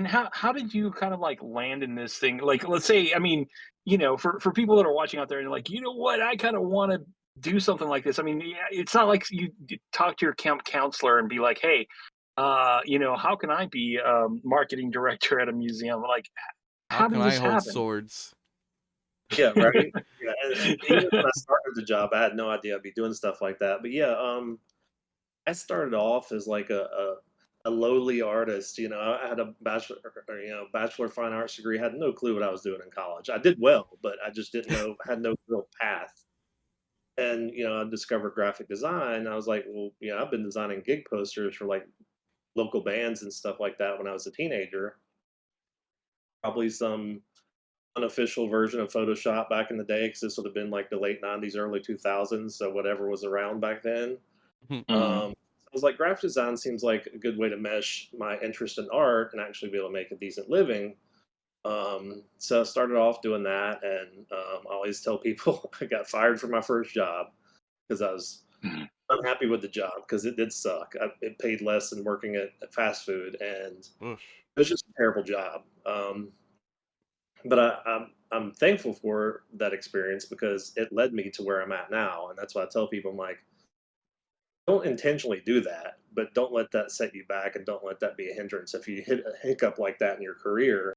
And how did you kind of like land in this thing? Like, let's say, I mean, for people that are watching out there and like, you know what, I kind of want to do something like this. I mean, yeah, it's not like you talk to your camp counselor and be like, hey, how can I be marketing director at a museum? Like, How how can did I this hold happen? swords? Yeah, right? Yeah, and even when I started the job, I had no idea I'd be doing stuff like that, but yeah, I started off as like a lowly artist, I had a bachelor of fine arts degree, had no clue what I was doing in college. I did well, but I just didn't know had no real path. And, I discovered graphic design. I was like, well, I've been designing gig posters for like local bands and stuff like that when I was a teenager. Probably some unofficial version of Photoshop back in the day, because this would have been like the late 90s, early 2000s. So whatever was around back then. Mhm. So I was like, graphic design seems like a good way to mesh my interest in art and actually be able to make a decent living. So I started off doing that, and I always tell people I got fired from my first job because I was Mhm. unhappy with the job because it did suck. It paid less than working at fast food, and Oof. it was just a terrible job. But I'm thankful for that experience because it led me to where I'm at now, and that's why I tell people I'm like, don't intentionally do that, but don't let that set you back, and don't let that be a hindrance. If you hit a hiccup like that in your career,